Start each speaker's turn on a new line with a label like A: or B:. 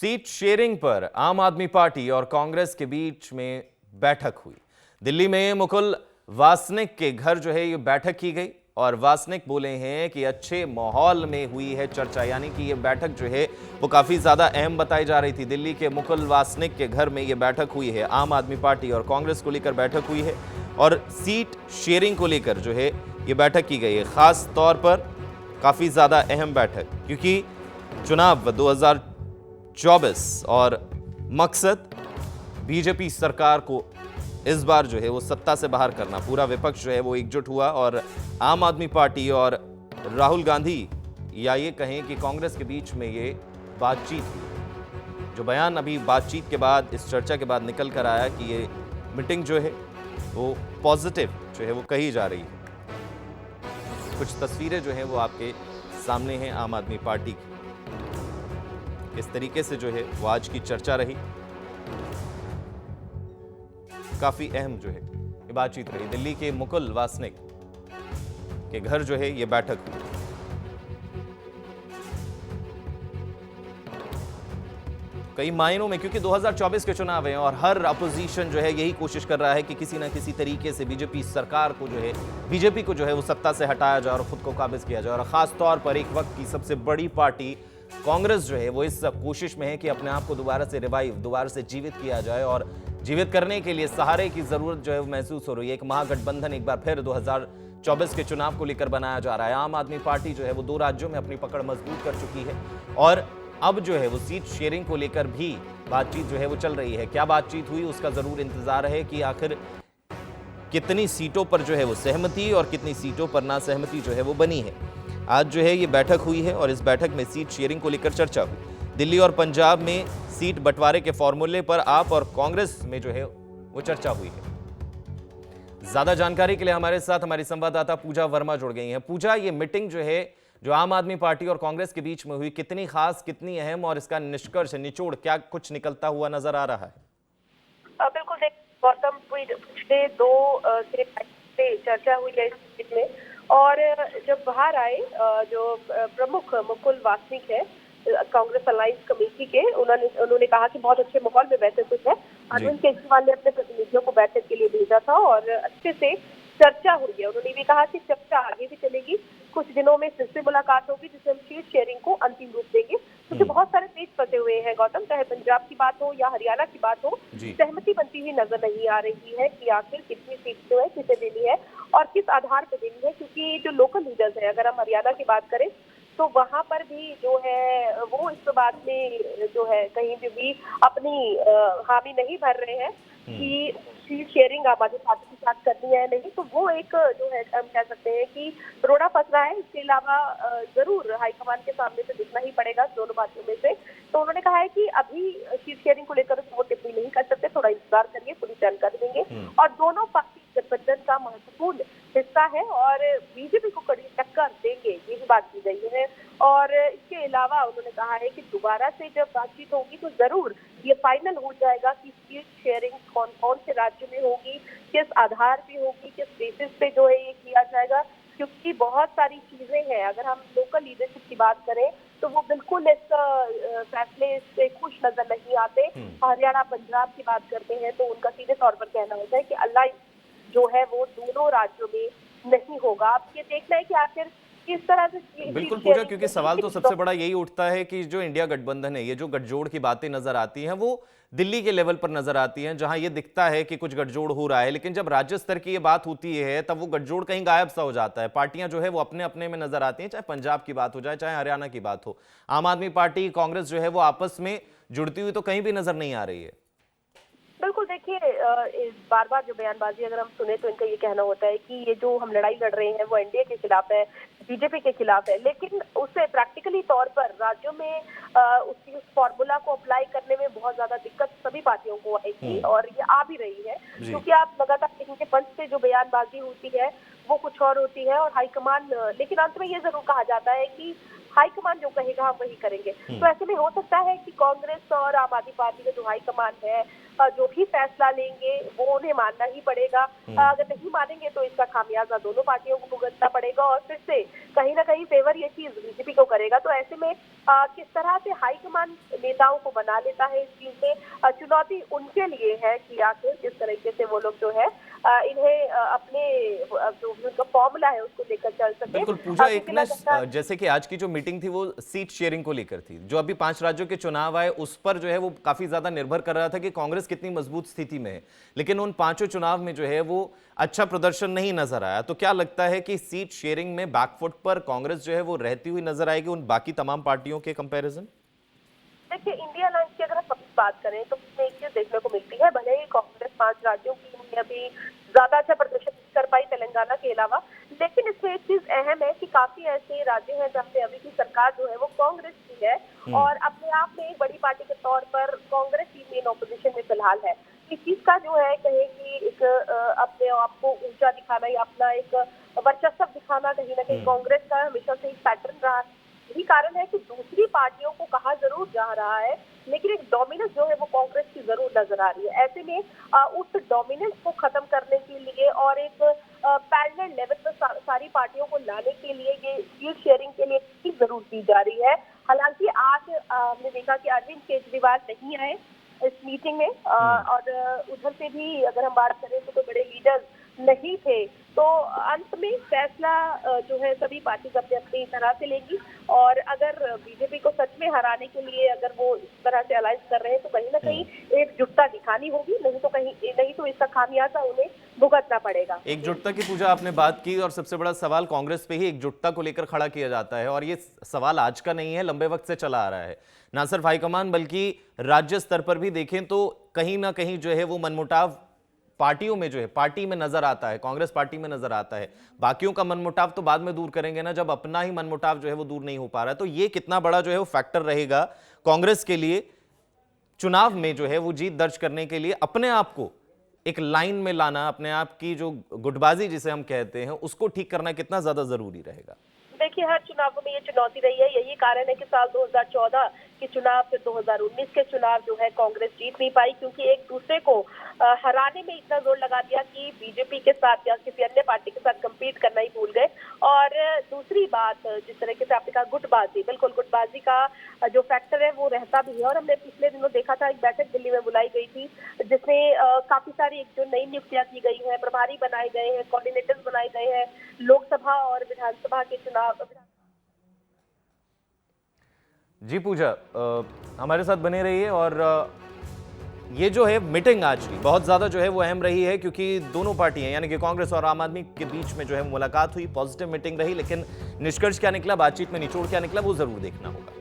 A: Seat sharing पर आम आदमी पार्टी और कांग्रेस के बीच में बैठक हुई। दिल्ली में मुकुल वासनिक के घर जो है ये बैठक की गई और वासनिक बोले हैं कि अच्छे माहौल में हुई है चर्चा, यानी कि ये बैठक जो है वो काफी ज्यादा अहम बताई जा रही थी। दिल्ली के मुकुल वासनिक के घर में ये बैठक हुई है, आम आदमी पार्टी और कांग्रेस को लेकर बैठक हुई है और सीट शेयरिंग को लेकर जो है ये बैठक की गई है। खास तौर पर काफी ज्यादा अहम बैठक, क्योंकि चुनाव 2024 और मकसद बीजेपी सरकार को इस बार जो है वो सत्ता से बाहर करना। पूरा विपक्ष जो है वो एकजुट हुआ और आम आदमी पार्टी और राहुल गांधी या ये कहें कि कांग्रेस के बीच में ये बातचीत हुई। जो बयान अभी बातचीत के बाद, इस चर्चा के बाद निकल कर आया कि ये मीटिंग जो है वो पॉजिटिव जो है वो कही जा रही है। कुछ तस्वीरें जो है वो आपके सामने हैं आम आदमी पार्टी की, किस तरीके से जो है वो आज की चर्चा रही। काफी अहम जो है ये बातचीत रही। दिल्ली के मुकुल वासनिक के घर जो है ये बैठक हुई। कई मायनों में, क्योंकि 2024 के चुनाव हैं और हर अपोजिशन जो है यही कोशिश कर रहा है कि किसी ना किसी तरीके से बीजेपी सरकार को जो है, बीजेपी को जो है वो सत्ता से हटाया जाए और खुद को काबिज किया जाए। और खास तौर पर एक वक्त की सबसे बड़ी पार्टी कांग्रेस जो है वो इस कोशिश में है कि अपने आप को दोबारा से रिवाइव, दोबारा से जीवित किया जाए और जीवित करने के लिए सहारे की जरूरत जो है वो महसूस हो रही है। एक महागठबंधन एक बार फिर 2024 के चुनाव को लेकर बनाया जा रहा है। आम आदमी पार्टी जो है वो 2 राज्यों में अपनी पकड़ मजबूत कर चुकी है और अब जो है वो सीट शेयरिंग को लेकर भी बातचीत जो है वो चल रही है। क्या बातचीत हुई उसका जरूर इंतजार है कि आखिर कितनी सीटों पर जो है वो सहमति और कितनी सीटों पर ना सहमति जो है वो बनी है। आज जो है ये बैठक हुई है और इस बैठक में सीट शेयरिंग को लेकर चर्चा हुई। दिल्ली और पंजाब में सीट बंटवारे के फॉर्मूले पर आप और कांग्रेस में जो है वो चर्चा हुई है। ज्यादा जानकारी के लिए हमारे साथ हमारी संवाददाता पूजा वर्मा जुड़ गई हैं। पूजा, ये मीटिंग जो है जो आम आदमी पार्टी और कांग्रेस के बीच में हुई, कितनी खास, कितनी अहम और इसका निष्कर्ष, निचोड़ क्या कुछ निकलता हुआ नजर आ रहा है?
B: बिल्कुल, गौतम, पिछले 2 से चर्चा हुई है इस मीटिंग में और जब बाहर आए जो प्रमुख मुकुल वासनिक है कांग्रेस अलायंस कमेटी के, उन्होंने कहा कि बहुत अच्छे माहौल में बैठक हुई है। अरविंद केजरीवाल ने अपने प्रतिनिधियों को बैठक के लिए भेजा था और अच्छे से चर्चा हुई है। उन्होंने भी कहा कि चर्चा आगे भी चलेगी, कुछ दिनों में फिर से मुलाकात होगी जिससे हम सीट शेयरिंग को अंतिम रूप देंगे, क्योंकि बहुत सारे पेज फंसे हुए हैं गौतम। चाहे पंजाब की बात हो या हरियाणा की बात हो, सहमति बनती हुई नजर नहीं आ रही है कि आखिर कितनी सीट जो है किसे देनी है और किस आधार पर देनी है। क्योंकि जो लोकल लीडर्स है, अगर हम हरियाणा की बात करें तो वहां पर भी जो है वो इस बात में जो है कहीं भी अपनी हामी नहीं भर रहे हैं कि सीट शेयरिंग आम आदमी पार्टी के साथ करनी है नहीं। तो वो एक जो है हम कह सकते हैं कि रोड़ा फंस रहा है। इसके अलावा जरूर हाईकमान के सामने से दिखना ही पड़ेगा दोनों पार्टियों में से। तो उन्होंने कहा है कि अभी सीट शेयरिंग को लेकर वो टिप्पणी नहीं कर सकते, थोड़ा इंतजार करिए, पूरी जानकारी देंगे। और दोनों पार्टी गठबंधन का महत्वपूर्ण हिस्सा है और बीजेपी को कड़ी टक्कर देंगे, ये भी बात की गई है। और इसके अलावा उन्होंने कहा है कि दोबारा से जब बातचीत होगी तो जरूर ये फाइनल हो जाएगा कि सीट शेयरिंग कौन कौन से राज्य में होगी, किस आधार पे होगी, किस बेसिस पे जो है ये किया जाएगा। क्योंकि बहुत सारी चीजें हैं, अगर हम लोकल लीडरशिप की बात करें तो वो बिल्कुल इस फैसले से खुश नजर नहीं आते। हरियाणा पंजाब की बात करते हैं तो उनका सीधे तौर पर कहना होता है कि अलायंस जो है वो दोनों राज्यों में नहीं होगा। अब ये देखना है कि आखिर किस तरह से।
A: बिल्कुल पूजा, क्योंकि सवाल तो सबसे बड़ा यही उठता है कि जो इंडिया गठबंधन है, ये जो गठजोड़ की बातें नजर आती हैं वो दिल्ली के लेवल पर नजर आती हैं, जहां ये दिखता है कि कुछ गठजोड़ हो रहा है, लेकिन जब राज्य स्तर की ये बात होती है तब वो गठजोड़ कहीं गायब सा हो जाता है। पार्टियां जो है वो अपने अपने में नजर आती हैं, चाहे पंजाब की बात हो जाए चाहे हरियाणा की बात हो। आम आदमी पार्टी, कांग्रेस जो है वो आपस में जुड़ती हुई तो कहीं भी नजर नहीं आ रही है।
B: बिल्कुल, देखिए बार बार जो बयानबाजी अगर हम सुने तो इनका ये कहना होता है कि ये जो हम लड़ाई लड़ रहे हैं वो एनडीए के खिलाफ है, बीजेपी के खिलाफ है। लेकिन उससे प्रैक्टिकली तौर पर राज्यों में उस फॉर्मूला को अप्लाई करने में बहुत ज्यादा दिक्कत सभी पार्टियों को आएगी और ये आ भी रही है। क्योंकि आप लगातार देखेंगे मंच से जो बयानबाजी होती है वो कुछ और होती है और हाईकमान, लेकिन अंत में ये जरूर कहा जाता है कि हाईकमान जो कहेगा हम वही करेंगे। तो ऐसे में हो सकता है कि कांग्रेस और आम आदमी पार्टी का जो हाईकमान है जो भी फैसला लेंगे वो उन्हें मानना ही पड़ेगा। अगर नहीं मानेंगे तो इसका खामियाजा दोनों पार्टियों को भुगतना पड़ेगा और फिर से कहीं ना कहीं फेवर ये चीज बीजेपी को करेगा। तो ऐसे में किस तरह से हाईकमान नेताओं को बना लेता है इस चीज में, चुनौती उनके लिए है कि आखिर किस तरीके से वो लोग जो है इन्हें अपने जो उनका फॉर्मूला है उसको लेकर चल सके।
A: बिल्कुल पूजा, एक ना जैसे कि आज की जो मीटिंग थी वो सीट शेयरिंग को लेकर थी, जो अभी 5 राज्यों के चुनाव आए उस पर जो है वो काफी ज्यादा निर्भर कर रहा था कि कांग्रेस कितनी मजबूत स्थिति में है, लेकिन उन 5 चुनाव में जो है वो अच्छा प्रदर्शन नहीं नजर आया। तो क्या लगता है कि सीट शेयरिंग में बैकफुट पर कांग्रेस जो है वो रहती हुई नजर आएगी उन बाकी तमाम पार्टियों के कंपैरिजन?
B: देखिए, इंडिया अलायंस की अगर हम बात करें तो उसमें एक चीज देखने को मिलती है, भले ही कांग्रेस 5 राज्यों की में अभी ज्यादा अच्छा प्रदर्शन कर पाई तेलंगाना के अलावा, लेकिन इसमें एक चीज अहम है कि काफी ऐसे राज्य हैं जहाँ पे अभी की सरकार जो है वो कांग्रेस की है और अपने आप में एक बड़ी पार्टी के तौर पर कांग्रेस ही मेन ऑपोजिशन में फिलहाल है। इस चीज का जो है कहे कि एक अपने आप को ऊंचा दिखाना या अपना एक वर्चस्व दिखाना कहीं ना कहीं कांग्रेस का हमेशा से एक पैटर्न रहा है। यही कारण है कि दूसरी पार्टियों को कहा जरूर जा रहा है, लेकिन एक डोमिनेंस जो है वो कांग्रेस की जरूर नजर आ रही है। ऐसे में उस डोमिनेंस को खत्म करने के लिए और एक पैरेलल लेवल पर सारी पार्टियों को लाने के लिए ये सीट शेयरिंग के लिए जरूर की जा रही है। हालांकि आज हमने देखा कि अरविंद केजरीवाल नहीं आए इस मीटिंग में और उधर से भी अगर हम बात करें तो कोई बड़े लीडर्स नहीं थे। तो अंत में फैसला जो है सभी पार्टी अपने अपनी तरह से लेगी और अगर बीजेपी को सच में हराने के लिए अगर वो इस तरह से अलायंस कर रहे हैं तो कहीं ना कहीं एकजुटता दिखानी होगी, नहीं तो इसका खामियाजा उन्हें भुगतना पड़ेगा।
A: एकजुटता की पूजा आपने बात की और सबसे बड़ा सवाल कांग्रेस पे ही एकजुटता को लेकर खड़ा किया जाता है और ये सवाल आज का नहीं है, लंबे वक्त से चला आ रहा है। ना सिर्फ हाईकमान बल्कि राज्य स्तर पर भी देखें तो कहीं ना कहीं जो है वो मनमुटाव पार्टियों में जो है पार्टी में नजर आता है, कांग्रेस पार्टी में नजर आता है। बाकियों का मनमुटाव तो बाद में दूर करेंगे ना, जब अपना ही मनमुटाव जो है वो दूर नहीं हो पा रहा है। तो ये कितना बड़ा जो है वो फैक्टर रहेगा कांग्रेस के लिए चुनाव में जो है वो जीत दर्ज करने के लिए, अपने आप को एक लाइन में लाना, अपने आप की जो गुटबाजी जिसे हम कहते हैं उसको ठीक करना कितना ज्यादा जरूरी रहेगा?
B: देखिए, हर चुनाव में ये चुनौती रही है। यही कारण है कि साल 2014 के चुनाव फिर 2019 के चुनाव जो है कांग्रेस जीत नहीं पाई, क्योंकि एक दूसरे को हराने में इतना जोर लगा दिया कि बीजेपी के साथ या किसी अन्य पार्टी के साथ कम्पीट करना ही भूल गए। और दूसरी बात, जिस तरीके से आपने कहा गुटबाजी, बिल्कुल गुटबाजी का जो फैक्टर है वो रहता भी है। और हमने पिछले दिनों देखा था, एक बैठक दिल्ली में बुलाई गई थी जिसमें काफी सारी जो नई नियुक्तियां की गई हैं, प्रभारी बनाए गए हैं, कोऑर्डिनेटर्स बनाए गए हैं लोकसभा और विधानसभा के चुनाव।
A: जी पूजा, हमारे साथ बने रहिए। और ये जो है मीटिंग आज की बहुत ज़्यादा जो है वो अहम रही है, क्योंकि दोनों पार्टियां यानी कि कांग्रेस और आम आदमी के बीच में जो है मुलाकात हुई, पॉजिटिव मीटिंग रही, लेकिन निष्कर्ष क्या निकला, बातचीत में निचोड़ क्या निकला, वो ज़रूर देखना होगा।